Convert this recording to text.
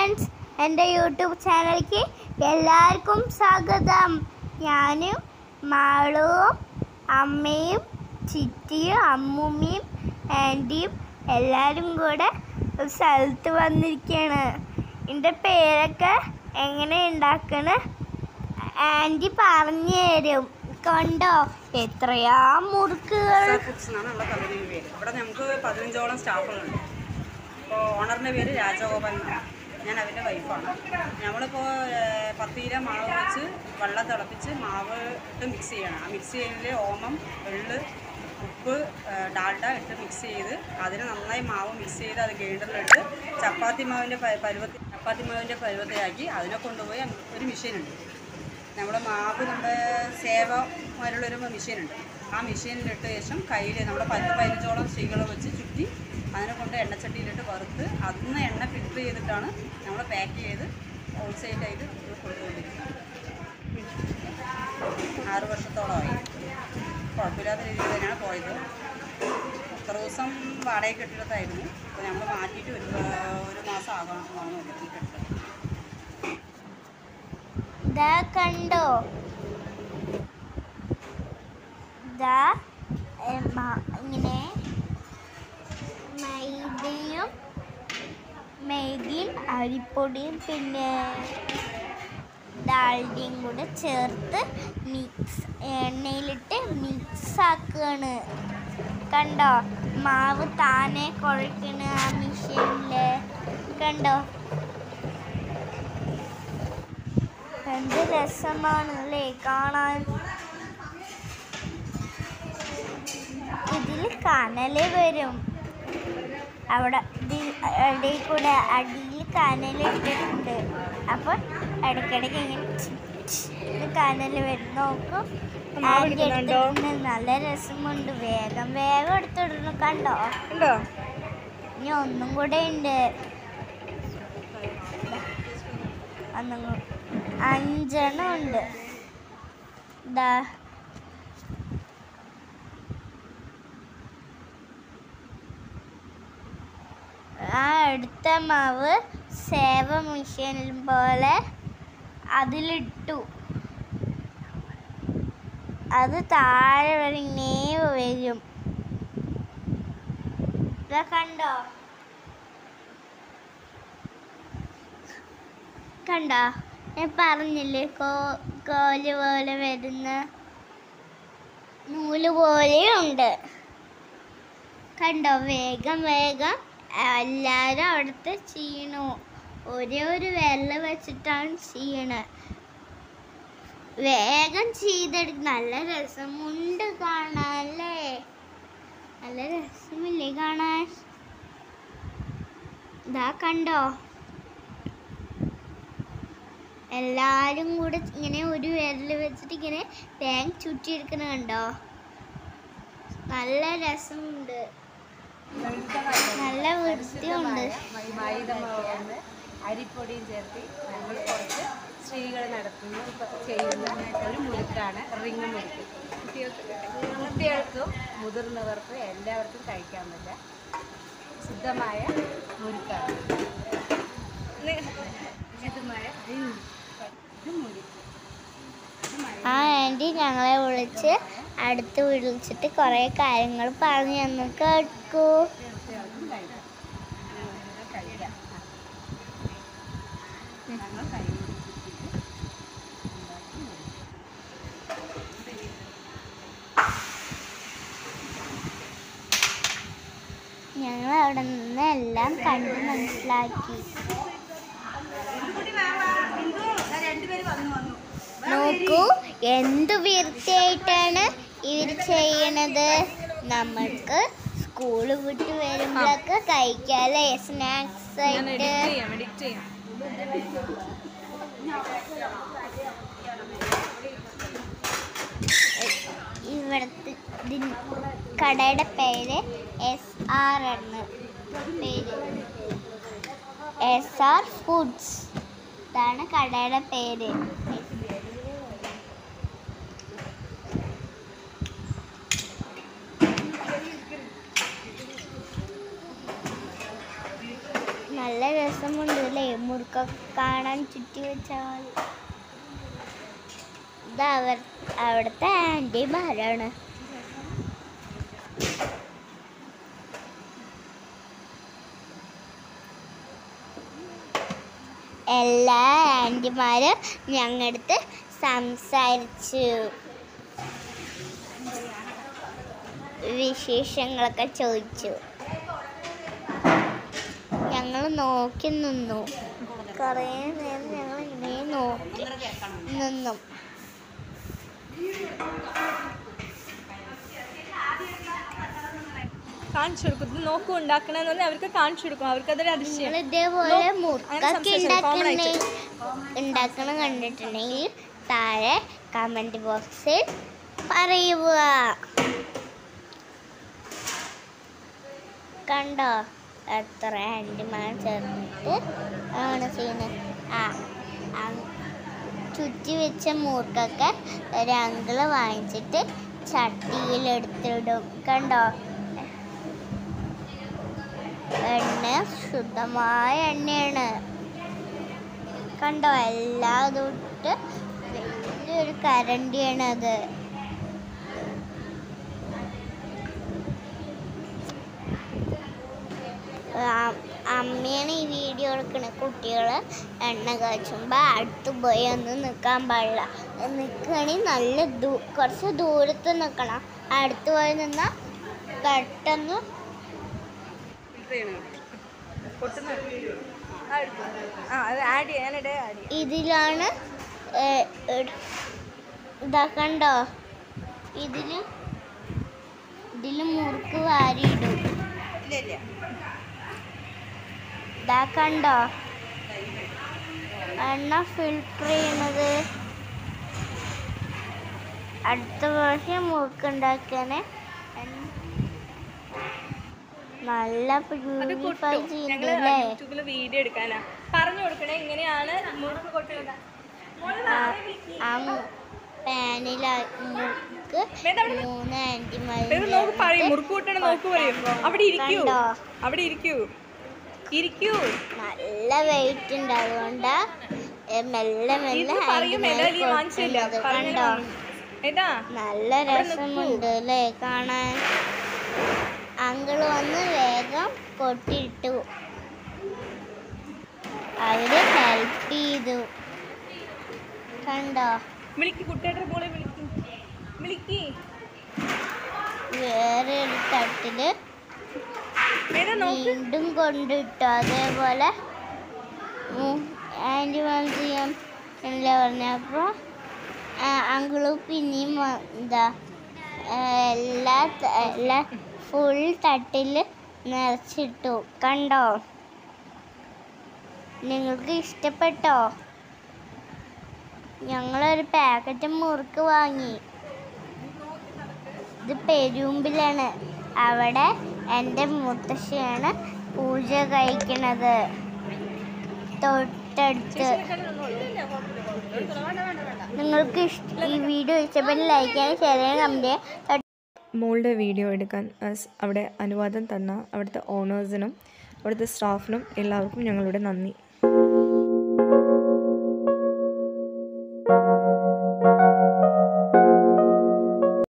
Friends, എൻ്റെ YouTube ചാനലിലേക്ക് എല്ലാവർക്കും സ്വാഗതം. ഞാനും മാളുവും അമ്മയും ചിറ്റിയും അമ്മൂമ്മയും ആൻറ്റിയും എല്ലാവരും കൂടെ ഒരു സ്ഥലത്ത് വന്നിരിക്കുകയാണ്. എൻ്റെ പേരൊക്കെ എങ്ങനെ ഉണ്ടാക്കണ ആൻറ്റി പറഞ്ഞു തരും. കണ്ടോ എത്രയാ മുറുക്കുകൾ. ഇവിടെ നമുക്ക് 15ഓളം സ്റ്റാഫുകളുണ്ട്. ഇപ്പോൾ ഓണറിൻ്റെ പേര് രാജഗോപാൽ എന്നാണ്. ഞാൻ അവൻ്റെ വൈഫാണ്. നമ്മളിപ്പോൾ 10 കിലോ മാവ് വെച്ച് വെള്ളം തിളപ്പിച്ച് മാവ് ഇട്ട് മിക്സ് ചെയ്യണം. ആ മിക്സ് ചെയ്യുന്നതിൽ ഓമം, എള്ള്, ഉപ്പ്, ഡാൽഡ ഇട്ട് മിക്സ് ചെയ്ത് അതിന് നന്നായി മാവ് മിക്സ് ചെയ്ത് അത് ഗ്രൈൻഡറിലിട്ട് ചപ്പാത്തി മാവിൻ്റെ പരുവത്തിലാക്കി അതിനെ കൊണ്ടുപോയി ഒരു മെഷീനുണ്ട്. നമ്മുടെ മാവ് സേവ പോലുള്ളൊരു മെഷീനുണ്ട്. ആ മെഷീനിലിട്ട ശേഷം കയ്യിൽ നമ്മുടെ 10-15ഓളം സ്ത്രീകൾ വെച്ച് ചുറ്റി അതിനെ കൊണ്ട് എണ്ണച്ചട്ടിയിലിട്ട് വറുത്ത് അതിന്ന് എണ്ണ ഫിൽറ്റർ ചെയ്തിട്ടാണ് നമ്മൾ പാക്ക് ചെയ്ത് ഹോൾസെയിലായിട്ട് കൊടുത്തുകൊണ്ടിരിക്കുന്നത്. 6 വർഷത്തോളമായി കുഴപ്പമില്ലാത്ത രീതിയിൽ തന്നെയാണ് പോയത്. എത്ര ദിവസം വാടക കെട്ടിടത്തായിരുന്നു. അപ്പോൾ നമ്മൾ മാറ്റിയിട്ട് ഒരു മാസം ആകണം കെട്ടിടം. കണ്ടോ ഇങ്ങനെ മൈദയും അരിപ്പൊടിയും പിന്നെ ഡാൽഡയും കൂടെ ചേർത്ത് എണ്ണയിലിട്ട് മിക്സ് ആക്കുകയാണ്. കണ്ടോ മാവ് താനെ കുഴക്കണ ആ മെഷീനില്. കണ്ടോ എന്ത് രസമാണല്ലേ കാണാൻ. ഇതിൽ കനല് വരും. അവിടെ ഇടയിൽ കൂടെ അടിയിൽ കനലിട്ടിട്ടുണ്ട്. അപ്പോൾ ഇടയ്ക്കിടയ്ക്ക് ഇങ്ങനെ കനല് വരും. നോക്കും നല്ല രസമുണ്ട്. വേഗം എടുത്തിടുന്നു. കണ്ടോ ഇനി ഒന്നും കൂടെ ഉണ്ട്. 5 എണ്ണം ഉണ്ട്. ആ എടുത്ത മാവ് സേവ മെഷീനിൽ പോലെ അതിലിട്ടു. അത് താഴെ വരെ ഇങ്ങനെ വരും. കണ്ടോ ഞാൻ പറഞ്ഞില്ലേ കോല് പോലെ വരുന്ന നൂല് പോലെയുണ്ട്. കണ്ടോ വേഗം എല്ലാവരും അവിടുത്തെ ചെയ്യണു. ഒരേ ഒരു വിരല് വെച്ചിട്ടാണ് ചെയ്യണത്. വേഗം ചെയ്തെടുക്കും. നല്ല രസമുണ്ട് കാണാൻ അല്ലേ. നല്ല രസമില്ലേ കാണാൻ. കണ്ടോ എല്ലാരും കൂടെ ഇങ്ങനെ ഒരു വിരല് വെച്ചിട്ട് ഇങ്ങനെ തേങ്ങ ചുറ്റിയെടുക്കണ കണ്ടോ. നല്ല രസമുണ്ട്. നല്ല വൃത്തിയുണ്ട്. അരിപ്പൊടിയും ചേർത്ത് നമ്മൾ കുറച്ച് സ്ത്രീകൾ ചെയ്യുന്ന ഒരു മുറുക്കാണ് റിങ് മുറുക്ക്. കുട്ടികൾക്കും മുതിർന്നവർക്കും എല്ലാവർക്കും കഴിക്കാൻ പറ്റുക ശുദ്ധമായ മുറുക്കാണ്. ആ ആൻറ്റി ഞങ്ങളെ അടുത്ത് വിളിച്ചിട്ട് കുറേ കാര്യങ്ങൾ പറഞ്ഞു തന്നു. കേൾക്കൂ. ഞങ്ങൾ അവിടെ നിന്ന് എല്ലാം കണ്ട് മനസ്സിലാക്കി. നോക്കൂ എന്ത് വൃത്തിയായിട്ടാണ് ഇവർ ചെയ്യണത്. നമ്മൾക്ക് സ്കൂൾ വിട്ട് വരുമ്പോഴൊക്കെ കഴിക്കാല്ലേ സ്നാക്സ് ആയിട്ട്. ഇവിടുത്തെ കടയുടെ പേര് S.R ആണ്. S.R foods. ഇതാണ് കടയുടെ പേര്. നല്ല രസമുണ്ട് അല്ലേ മുറുക്കൊക്കെ കാണാൻ ചുറ്റി വെച്ചാൽ. ഇത് അവിടുത്തെ ആൻറ്റിമാരാണ്. എല്ലാ ആൻറ്റിമാരും ഞങ്ങളടുത്ത് സംസാരിച്ചു, വിശേഷങ്ങളൊക്കെ ചോദിച്ചു. ഞങ്ങൾ നോക്കി നിന്നു, കുറേ നേരം ഞങ്ങൾ ഇങ്ങനെ നോക്കി നിന്നു. കാണിച്ചു കൊടുക്കും. ഇത് നോക്കും ഉണ്ടാക്കണമെന്ന് പറഞ്ഞാൽ അവർക്ക് കാണിച്ചു കൊടുക്കും. അവർക്കതൊരു അതിശയം. ഇതേപോലെ മുറുക്കൊക്കെ ഉണ്ടാക്കണം കണ്ടിട്ടുണ്ടെങ്കിൽ താഴെ കമൻറ്റ് ബോക്സിൽ പറയുക. കണ്ടോ എത്ര ആൻറ്റിമാർ ചേർന്നിട്ട് ആണ് ചെയ്യുന്നത്. ചുറ്റി വെച്ച മുറുക്കൊക്കെ ഒരു അങ്കിള് വാങ്ങിച്ചിട്ട് ചട്ടിയിലെടുത്തിടും. കണ്ടോ, എണ്ണ ശുദ്ധമായ എണ്ണയാണ്. കണ്ടോ, എല്ലാം തൊട്ട് വലിയൊരു കരണ്ടിയാണ് അത്. അമ്മയാണ് ഈ വീഡിയോ എടുക്കണ. കുട്ടികൾ എണ്ണ കാച്ചുമ്പോൾ അടുത്ത് പോയി ഒന്നും നിൽക്കാൻ പാടില്ല. നിൽക്കുകയാണെങ്കിൽ നല്ല കുറച്ച് ദൂരത്ത് നിൽക്കണം. അടുത്ത് പോയി നിന്നാൽ പെട്ടെന്ന് ഇതിലാണ് ഇതാക്കണ്ടോ, ഇതില് മുറുക്ക് വാരിയിടും. ഇതാക്കണ്ടോ എണ്ണ ഫിൽട്ടർ ചെയ്യണത്. അടുത്ത പ്രാവശ്യം മുറുക്കുണ്ടാക്കാന് നല്ല പ്യൂരിഫൈ ചെയ്യുന്നല്ലേ. വീഡിയോ എടുക്കാനാ പറഞ്ഞു കൊടുക്കണേ എങ്ങനെയാണ് മുറുക്ക് കൊട്ടുന്നത്. പാനിൽ മുറുക്ക് 3 ആൻറ്റിമാർ നല്ല വെയിറ്റ് ഉണ്ട്. അതുകൊണ്ടാ മെല്ലെ കണ്ടോ, നല്ല രസമുണ്ട് അല്ലേ കാണാൻ. അങ്കിള് വന്ന് വേഗം കൊട്ടിട്ടു, അവര് ഹെൽപ്പ് ചെയ്തു. കണ്ടോ, വേറെ ഒരു തട്ടില് വീണ്ടും കൊണ്ടിട്ടു. അതേപോലെ ആൻറ്റിമാർ ചെയ്യാൻ എന്നല്ലേ പറഞ്ഞപ്പോൾ അങ്കിള് പിന്നെയും എല്ലാ ഫുൾ തട്ടിൽ നിറച്ചിട്ടു. കണ്ടോ, നിങ്ങൾക്ക് ഇഷ്ടപ്പെട്ടോ? ഞങ്ങളൊരു പാക്കറ്റ് മുറുക്ക് വാങ്ങി. ഇത് പെരുമ്പിലാണ്. അവിടെ എൻ്റെ മുത്തശ്ശിയാണ് പൂജ കഴിക്കണത്, തൊട്ടടുത്ത്. നിങ്ങൾക്ക് ഈ വീഡിയോ ഇഷ്ടപ്പെട്ട് ലൈക്ക് ചെയ്യാൻ, ഷെയർ ചെയ്യാൻ, കമൻറ്റ് ചെയ്യാൻ. മോളുടെ വീഡിയോ എടുക്കാൻ അവിടെ അനുവാദം തന്ന അവിടുത്തെ ഓണേഴ്സിനും അവിടുത്തെ സ്റ്റാഫിനും എല്ലാവർക്കും ഞങ്ങളുടെ നന്ദി.